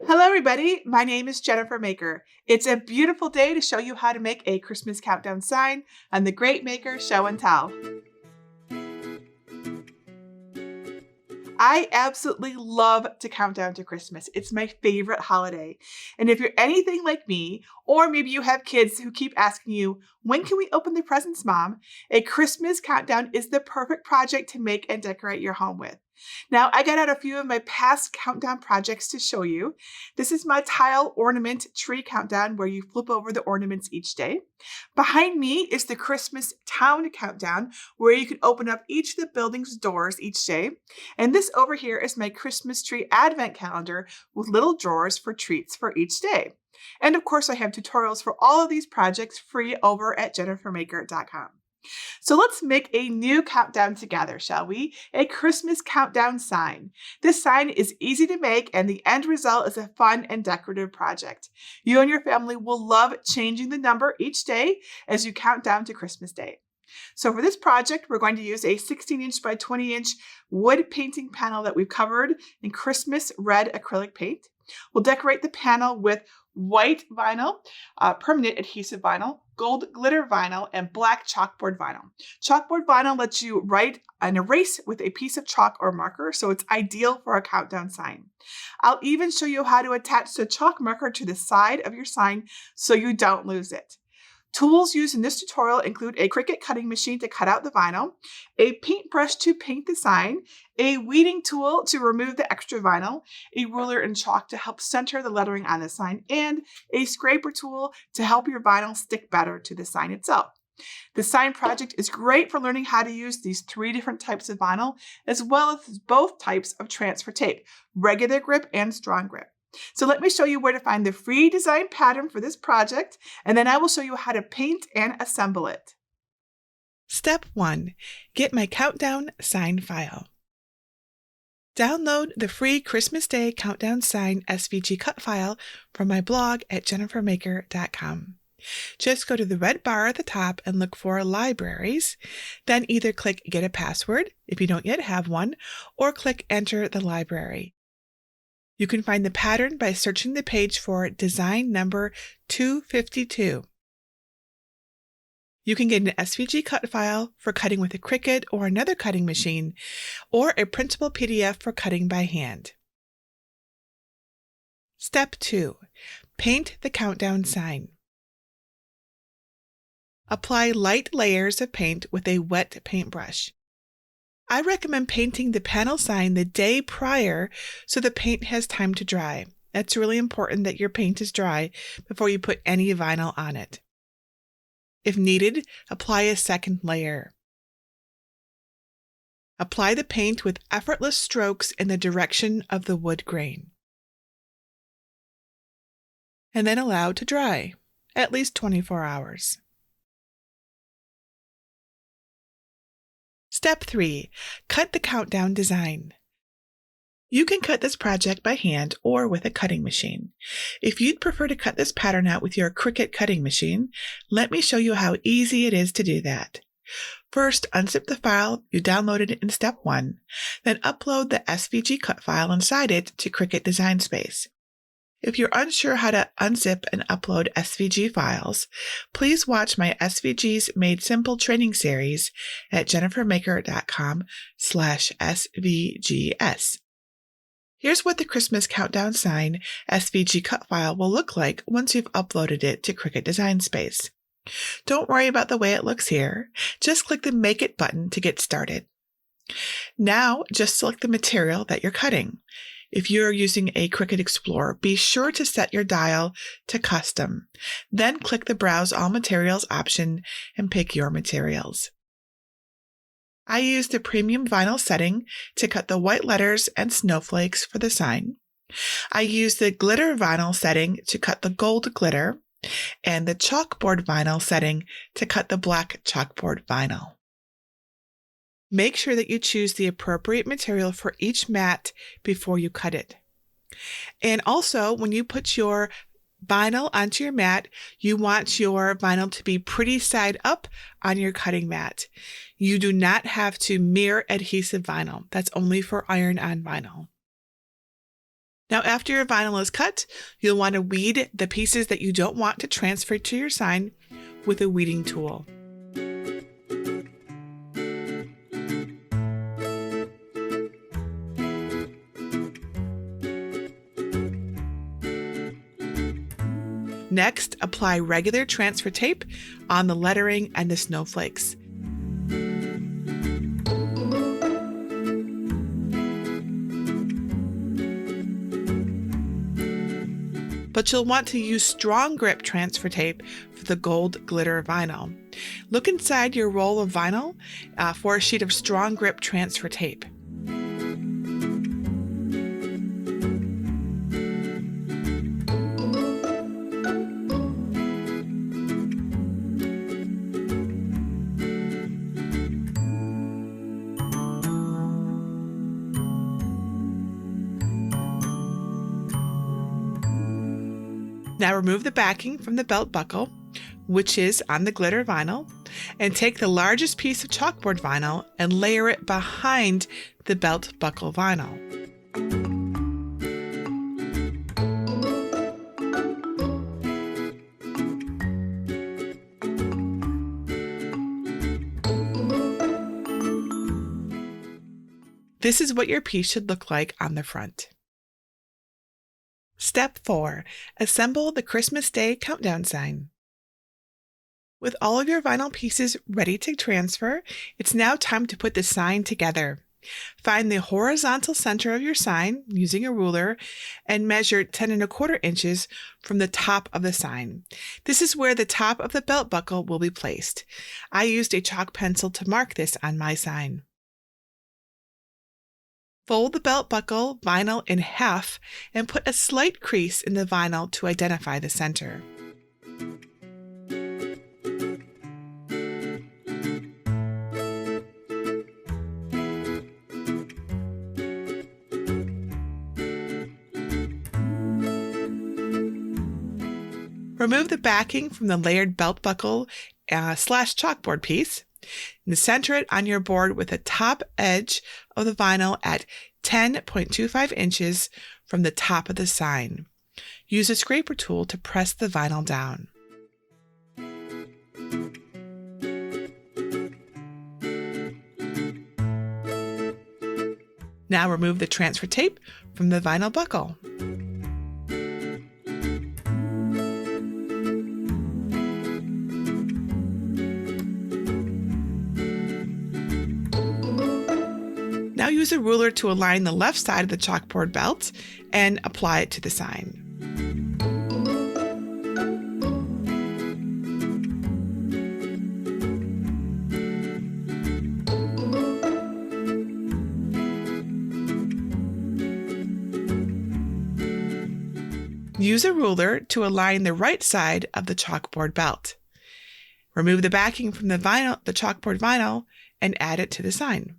Hello everybody, my name is Jennifer Maker. It's a beautiful day to show you how to make a Christmas countdown sign on the Great Maker Show and Tell. I absolutely love to count down to Christmas. It's my favorite holiday. And if you're anything like me, or maybe you have kids who keep asking you, when can we open the presents, Mom? A Christmas countdown is the perfect project to make and decorate your home with. Now, I got out a few of my past countdown projects to show you. This is my tile ornament tree countdown where you flip over the ornaments each day. Behind me is the Christmas town countdown where you can open up each of the building's doors each day. And this over here is my Christmas tree advent calendar with little drawers for treats for each day. And of course, I have tutorials for all of these projects free over at jennifermaker.com. So let's make a new countdown together, shall we? A Christmas countdown sign. This sign is easy to make and the end result is a fun and decorative project. You and your family will love changing the number each day as you count down to Christmas Day. So for this project, we're going to use a 16-inch by 20-inch wood painting panel that we've covered in Christmas red acrylic paint. We'll decorate the panel with white vinyl, permanent adhesive vinyl, gold glitter vinyl, and black chalkboard vinyl. Chalkboard vinyl lets you write and erase with a piece of chalk or marker, so it's ideal for a countdown sign. I'll even show you how to attach the chalk marker to the side of your sign so you don't lose it. Tools used in this tutorial include a Cricut cutting machine to cut out the vinyl, a paintbrush to paint the sign, a weeding tool to remove the extra vinyl, a ruler and chalk to help center the lettering on the sign, and a scraper tool to help your vinyl stick better to the sign itself. The sign project is great for learning how to use these 3 different types of vinyl, as well as both types of transfer tape, regular grip and strong grip. So let me show you where to find the free design pattern for this project, and then I will show you how to paint and assemble it. Step 1. Get my countdown sign file. Download the free Christmas Day countdown sign SVG cut file from my blog at jennifermaker.com. Just go to the red bar at the top and look for Libraries, then either click Get a Password if you don't yet have one, or click Enter the library. You can find the pattern by searching the page for design number 252. You can get an SVG cut file for cutting with a Cricut or another cutting machine, or a printable PDF for cutting by hand. Step 2. Paint the countdown sign. Apply light layers of paint with a wet paintbrush. I recommend painting the panel sign the day prior so the paint has time to dry. It's really important that your paint is dry before you put any vinyl on it. If needed, apply a second layer. Apply the paint with effortless strokes in the direction of the wood grain. And then allow to dry, at least 24 hours. Step 3. Cut the countdown design. You can cut this project by hand or with a cutting machine. If you'd prefer to cut this pattern out with your Cricut cutting machine, let me show you how easy it is to do that. First, unzip the file you downloaded in Step 1, then upload the SVG cut file inside it to Cricut Design Space. If you're unsure how to unzip and upload SVG files, please watch my SVGs Made Simple training series at jennifermaker.com/SVGs. Here's what the Christmas countdown sign SVG cut file will look like once you've uploaded it to Cricut Design Space. Don't worry about the way it looks here. Just click the Make It button to get started. Now, just select the material that you're cutting. If you're using a Cricut Explorer, be sure to set your dial to Custom. Then click the Browse All Materials option and pick your materials. I used the premium vinyl setting to cut the white letters and snowflakes for the sign. I used the glitter vinyl setting to cut the gold glitter, and the chalkboard vinyl setting to cut the black chalkboard vinyl. Make sure that you choose the appropriate material for each mat before you cut it. And also, when you put your vinyl onto your mat, you want your vinyl to be pretty side up on your cutting mat. You do not have to mirror adhesive vinyl. That's only for iron-on vinyl. Now, after your vinyl is cut, you'll want to weed the pieces that you don't want to transfer to your sign with a weeding tool. Next, apply regular transfer tape on the lettering and the snowflakes. But you'll want to use strong grip transfer tape for the gold glitter vinyl. Look inside your roll of vinyl for a sheet of strong grip transfer tape. Now remove the backing from the belt buckle, which is on the glitter vinyl, and take the largest piece of chalkboard vinyl and layer it behind the belt buckle vinyl. This is what your piece should look like on the front. Step 4. Assemble the Christmas Day countdown sign. With all of your vinyl pieces ready to transfer, it's now time to put the sign together. Find the horizontal center of your sign using a ruler and measure 10 1/4 inches from the top of the sign. This is where the top of the belt buckle will be placed. I used a chalk pencil to mark this on my sign. Fold the belt buckle vinyl in half and put a slight crease in the vinyl to identify the center. Remove the backing from the layered belt buckle / chalkboard piece and center it on your board with the top edge of the vinyl at 10.25 inches from the top of the sign. Use a scraper tool to press the vinyl down. Now remove the transfer tape from the vinyl buckle. Now use a ruler to align the left side of the chalkboard belt and apply it to the sign. Use a ruler to align the right side of the chalkboard belt. Remove the backing from the chalkboard vinyl and add it to the sign.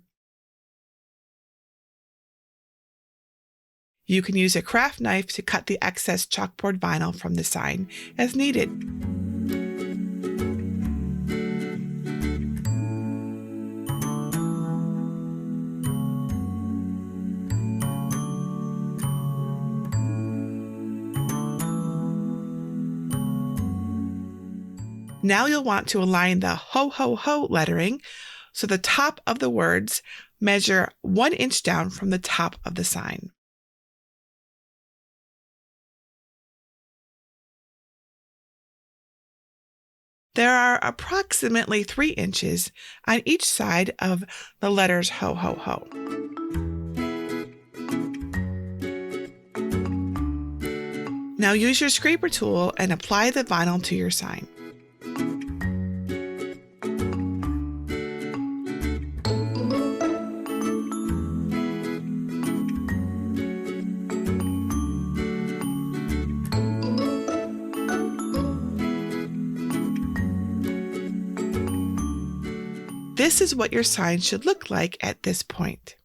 You can use a craft knife to cut the excess chalkboard vinyl from the sign as needed. Now you'll want to align the ho ho ho lettering so the top of the words measure 1 inch down from the top of the sign. There are approximately 3 inches on each side of the letters ho ho ho. Now use your scraper tool and apply the vinyl to your sign. This is what your sign should look like at this point.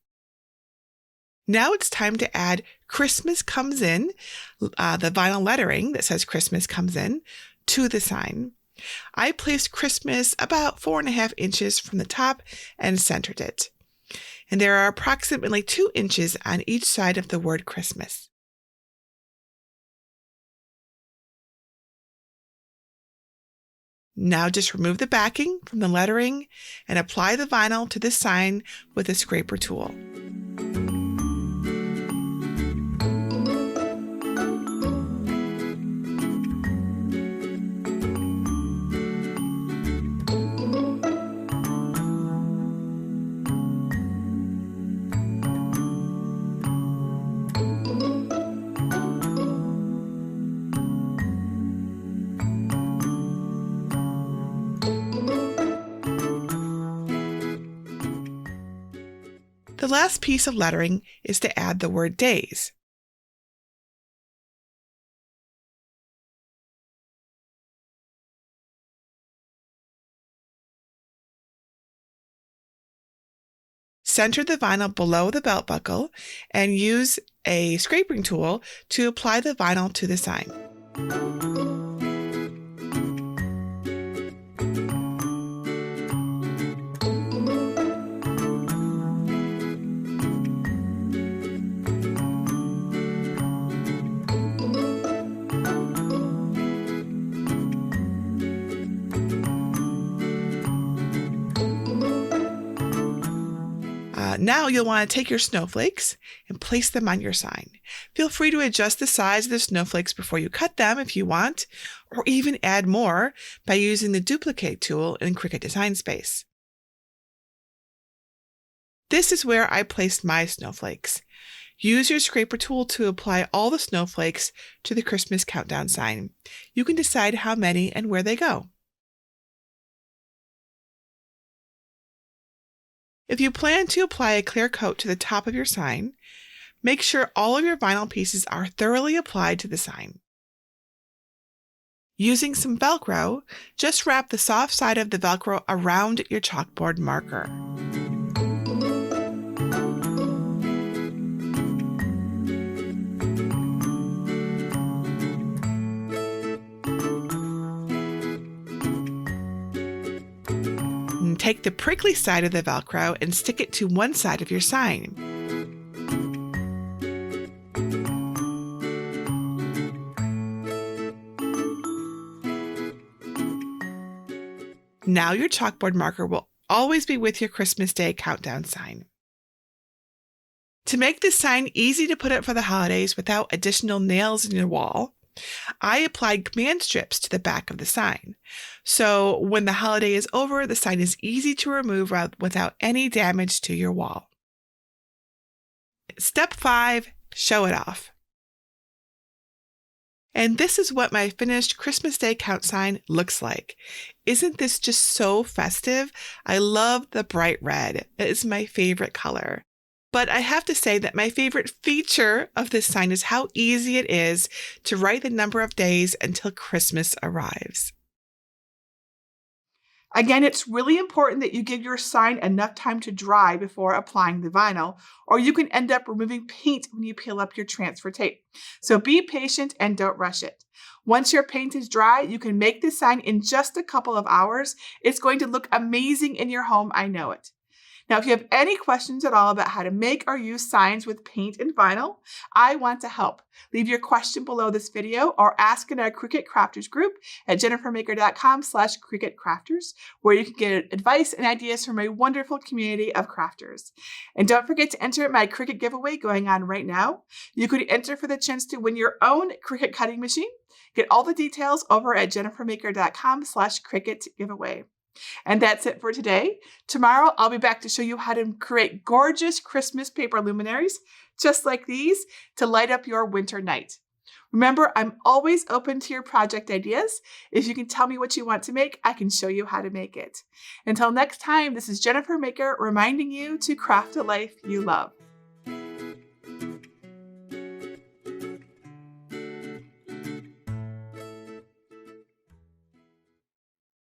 Now it's time to add Christmas Comes In, the vinyl lettering that says Christmas Comes In, to the sign. I placed Christmas about 4.5 inches from the top and centered it. And there are approximately 2 inches on each side of the word Christmas. Now just remove the backing from the lettering and apply the vinyl to the sign with a scraper tool. The last piece of lettering is to add the word days. Center the vinyl below the belt buckle and use a scraping tool to apply the vinyl to the sign. Now you'll want to take your snowflakes and place them on your sign. Feel free to adjust the size of the snowflakes before you cut them if you want, or even add more by using the duplicate tool in Cricut Design Space. This is where I placed my snowflakes. Use your scraper tool to apply all the snowflakes to the Christmas countdown sign. You can decide how many and where they go. If you plan to apply a clear coat to the top of your sign, make sure all of your vinyl pieces are thoroughly applied to the sign. Using some Velcro, just wrap the soft side of the Velcro around your chalkboard marker. Take the prickly side of the Velcro and stick it to one side of your sign. Now your chalkboard marker will always be with your Christmas Day countdown sign. To make this sign easy to put up for the holidays without additional nails in your wall, I applied command strips to the back of the sign. So when the holiday is over, the sign is easy to remove without any damage to your wall. Step 5, show it off. And this is what my finished Christmas Day count sign looks like. Isn't this just so festive? I love the bright red. It is my favorite color. But I have to say that my favorite feature of this sign is how easy it is to write the number of days until Christmas arrives. Again, it's really important that you give your sign enough time to dry before applying the vinyl, or you can end up removing paint when you peel up your transfer tape. So be patient and don't rush it. Once your paint is dry, you can make this sign in just a couple of hours. It's going to look amazing in your home, I know it. Now, if you have any questions at all about how to make or use signs with paint and vinyl, I want to help. Leave your question below this video or ask in our Cricut Crafters group at jennifermaker.com/CricutCrafters, where you can get advice and ideas from a wonderful community of crafters. And don't forget to enter my Cricut giveaway going on right now. You could enter for the chance to win your own Cricut cutting machine. Get all the details over at jennifermaker.com/CricutGiveaway. And that's it for today. Tomorrow, I'll be back to show you how to create gorgeous Christmas paper luminaries, just like these, to light up your winter night. Remember, I'm always open to your project ideas. If you can tell me what you want to make, I can show you how to make it. Until next time, this is Jennifer Maker reminding you to craft a life you love.